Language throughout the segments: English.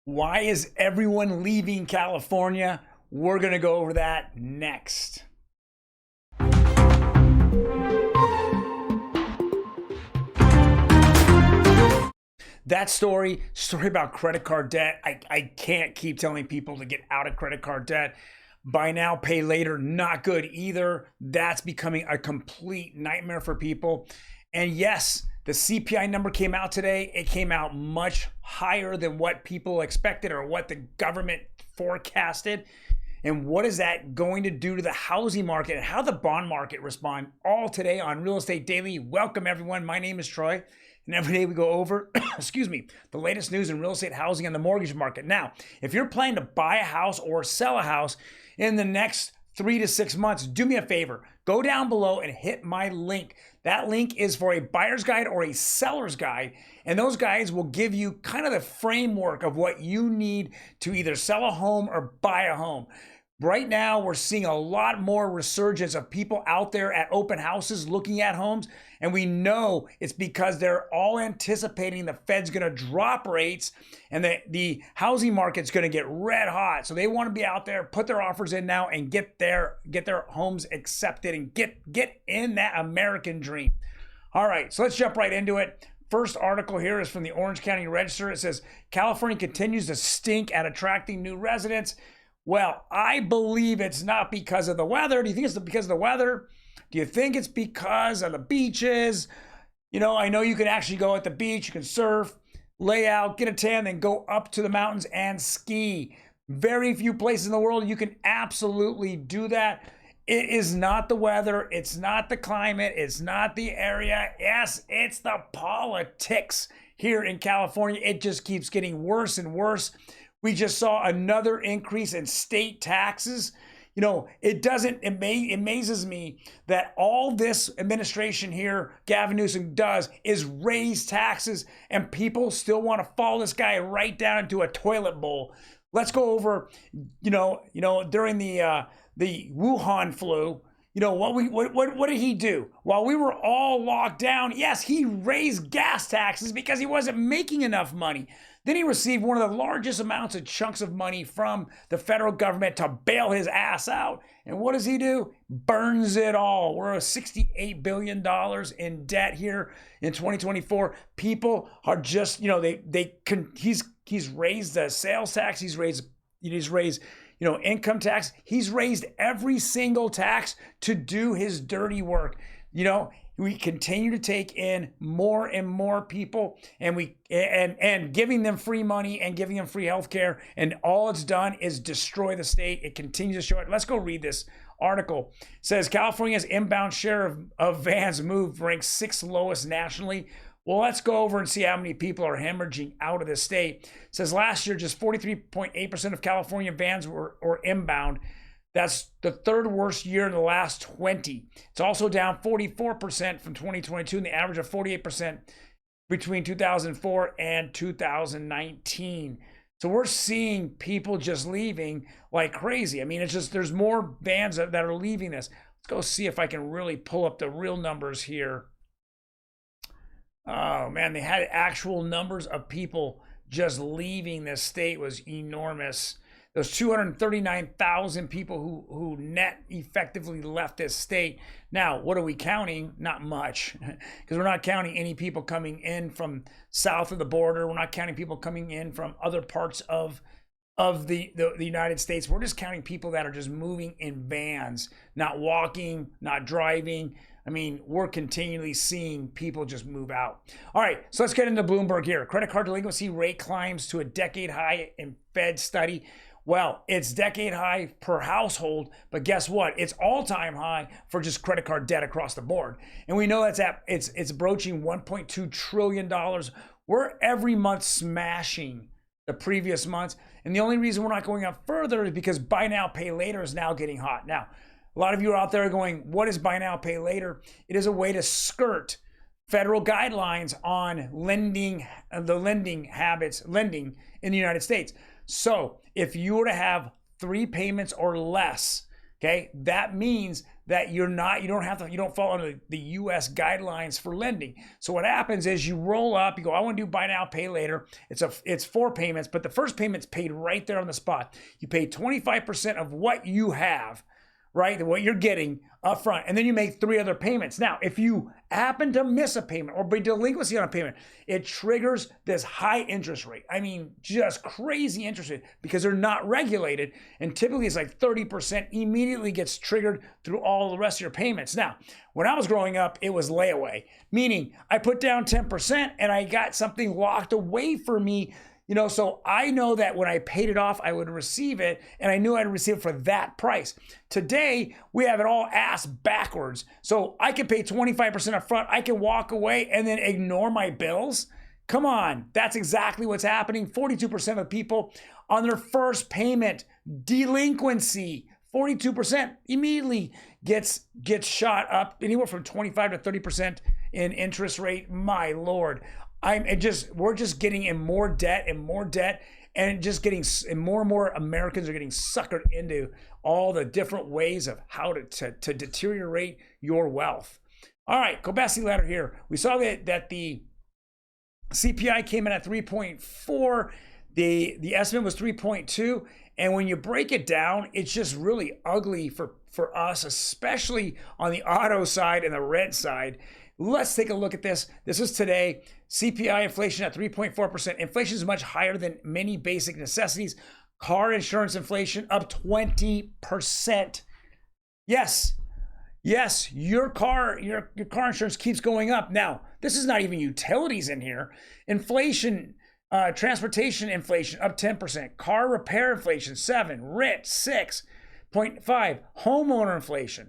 Why is everyone leaving California? We're going to go over that next. That story about credit card debt. I can't keep telling people to get out of credit card debt. Buy now, pay later, not good either. That's becoming a complete nightmare for people. And yes, the CPI number came out today. It came out much higher than what people expected or what the government forecasted. And what is that going to do to the housing market and how the bond market respond? All today on Real Estate Daily. Welcome everyone. My name is Troy. And every day we go over, the latest news in real estate, housing, and the mortgage market. Now, if you're planning to buy a house or sell a house in the next 3 to 6 months, do me a favor. Go down below and hit my link. That link is for a buyer's guide or a seller's guide. And those guides will give you kind of the framework of what you need to either sell a home or buy a home. Right now, we're seeing a lot more resurgence of people out there at open houses looking at homes. And we know it's because they're all anticipating the Fed's going to drop rates and the housing market's going to get red hot. So they want to be out there, put their offers in now and get their homes accepted and get in that American dream. All right, so let's jump right into it. First article here is from the Orange County Register. It says, California continues to stink at attracting new residents. Well, I believe it's not because of the weather. Do you think it's because of the weather? Do you think it's because of the beaches? You know, I know you can actually go at the beach, you can surf, lay out, get a tan, then go up to the mountains and ski. Very few places in the world you can absolutely do that. It is not the weather, it's not the climate, it's not the area. Yes, it's the politics here in California. It just keeps getting worse and worse. We just saw another increase in state taxes. You know, it amazes me that all this administration here, Gavin Newsom, does is raise taxes and people still want to follow this guy right down into a toilet bowl. Let's go over, during the Wuhan flu, what did he do? While we were all locked down, yes, he raised gas taxes because he wasn't making enough money. Then he received one of the largest amounts of chunks of money from the federal government to bail his ass out. And what does he do? Burns it all. We're at $68 billion in debt here in 2024. People are just, he's raised the sales tax. He's raised income tax. He's raised every single tax to do his dirty work. We continue to take in more and more people and giving them free money and giving them free health care. And all it's done is destroy the state. It continues to show it. Let's go read this article. It says California's inbound share of vans moved ranks 6th lowest nationally. Well, let's go over and see how many people are hemorrhaging out of the state. It says last year, just 43.8% of California vans were inbound. That's the third worst year in the last 20. It's also down 44% from 2022 and the average of 48% between 2004 and 2019. So we're seeing people just leaving like crazy. I mean, it's just there's more vans that are leaving this. Let's go see if I can really pull up the real numbers here. Oh man, they had actual numbers of people just leaving this state was enormous. Those 239,000 people who net effectively left this state. Now, what are we counting? Not much, because we're not counting any people coming in from south of the border. We're not counting people coming in from other parts of the United States. We're just counting people that are just moving in vans, not walking, not driving. I mean, we're continually seeing people just move out. All right, so let's get into Bloomberg here. Credit card delinquency rate climbs to a decade high in Fed study. Well, it's decade high per household, but guess what? It's all-time high for just credit card debt across the board. And we know it's broaching $1.2 trillion. We're every month smashing the previous months. And the only reason we're not going up further is because buy now, pay later is now getting hot. Now, a lot of you are out there going, what is buy now, pay later? It is a way to skirt federal guidelines on lending in the United States. So if you were to have 3 payments or less, okay, that means that you don't fall under the US guidelines for lending. So what happens is you roll up, you go, I want to do buy now, pay later. It's 4 payments, but the first payment's paid right there on the spot. You pay 25% of what you have, right? What you're getting up front. And then you make 3 other payments. Now, if you happen to miss a payment or be delinquency on a payment, it triggers this high interest rate. I mean, just crazy interest rate because they're not regulated. And typically it's like 30% immediately gets triggered through all the rest of your payments. Now, when I was growing up, it was layaway, meaning I put down 10% and I got something locked away for me. So I know that when I paid it off, I would receive it, and I knew I'd receive it for that price. Today, we have it all ass backwards. So I can pay 25% up front, I can walk away and then ignore my bills. Come on, that's exactly what's happening. 42% of people on their first payment, delinquency, 42% immediately gets shot up anywhere from 25 to 30% in interest rate. My Lord. We're just getting in more debt and more debt, and just getting, and more Americans are getting suckered into all the different ways of how to deteriorate your wealth. All right, Kobesi letter here. We saw that the CPI came in at 3.4. The estimate was 3.2. And when you break it down, it's just really ugly for us, especially on the auto side and the rent side. Let's take a look at this. This is today. CPI inflation at 3.4%. Inflation is much higher than many basic necessities. Car insurance inflation up 20%. Yes, your car insurance keeps going up. Now, this is not even utilities in here. Inflation, transportation inflation up 10%. Car repair inflation 7%. Rent 6.5%. Homeowner inflation.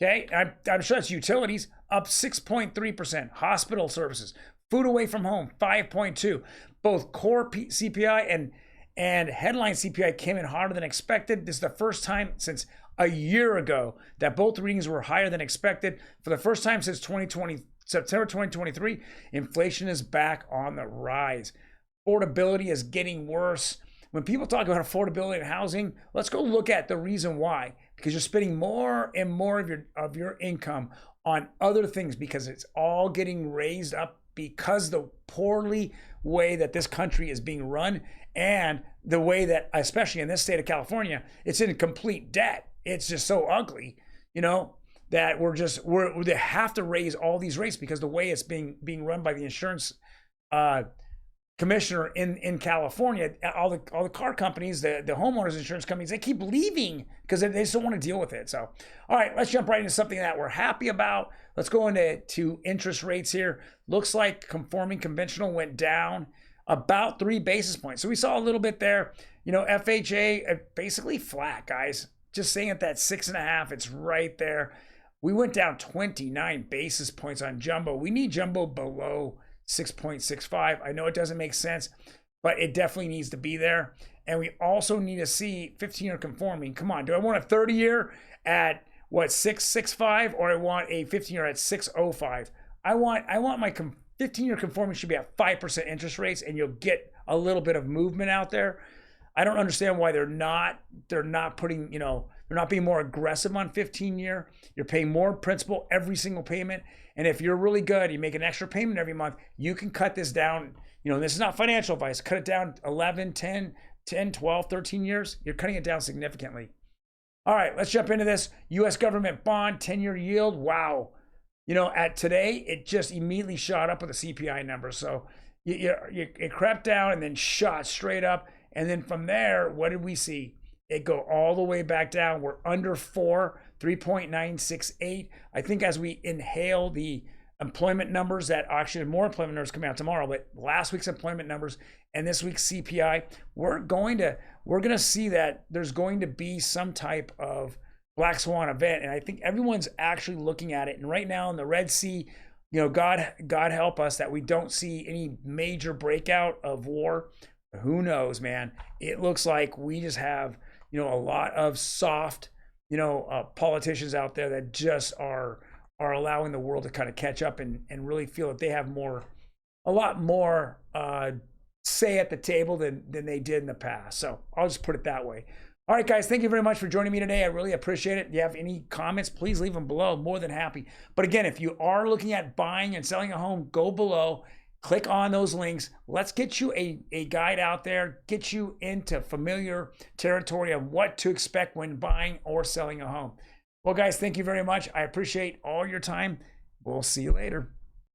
Okay, I'm sure that's utilities, up 6.3%. Hospital services, food away from home, 5.2%. Both core CPI and headline CPI came in harder than expected. This is the first time since a year ago that both readings were higher than expected. For the first time since September 2023, inflation is back on the rise. Affordability is getting worse. When people talk about affordability in housing, let's go look at the reason why. Because you're spending more and more of your income on other things, because it's all getting raised up because the poorly way that this country is being run, and the way that, especially in this state of California, it's in complete debt. It's just so ugly, that they have to raise all these rates because the way it's being run by the insurance commissioner in California, all the car companies, the homeowners insurance companies, they keep leaving because they just don't want to deal with it. So, all right, let's jump right into something that we're happy about. Let's go into interest rates here. Looks like conforming conventional went down about 3 basis points. So we saw a little bit there. FHA basically flat, guys. Just saying at that 6.5, it's right there. We went down 29 basis points on jumbo. We need jumbo below 6.65. I know it doesn't make sense, but it definitely needs to be there. And we also need to see 15-year conforming. Come on, do I want a 30-year at 6.65, or I want a 15-year at 6.05? I want my 15-year conforming should be at 5% interest rates, and you'll get a little bit of movement out there. I don't understand why they're not putting, they're not being more aggressive on 15-year. You're paying more principal every single payment. And if you're really good, you make an extra payment every month, you can cut this down. This is not financial advice. Cut it down 11, 10, 12, 13 years. You're cutting it down significantly. All right, let's jump into this. U.S. government bond, 10-year yield. Wow. At today, it just immediately shot up with the CPI number. So it crept down and then shot straight up. And then from there, what did we see? It go all the way back down. We're under 4, 3.968. I think as we inhale the employment numbers, that actually more employment numbers coming out tomorrow, but last week's employment numbers and this week's CPI, we're going to see that there's going to be some type of black swan event. And I think everyone's actually looking at it. And right now in the Red Sea, God help us that we don't see any major breakout of war. Who knows, man? It looks like we just have a lot of soft, politicians out there that just are allowing the world to kind of catch up and really feel that they have a lot more say at the table than they did in the past. So I'll just put it that way. All right, guys, thank you very much for joining me today. I really appreciate it. If you have any comments, please leave them below. More than happy. But again, if you are looking at buying and selling a home, go below, click on those links. Let's get you a guide out there, get you into familiar territory of what to expect when buying or selling a home. Well, guys, thank you very much. I appreciate all your time. We'll see you later.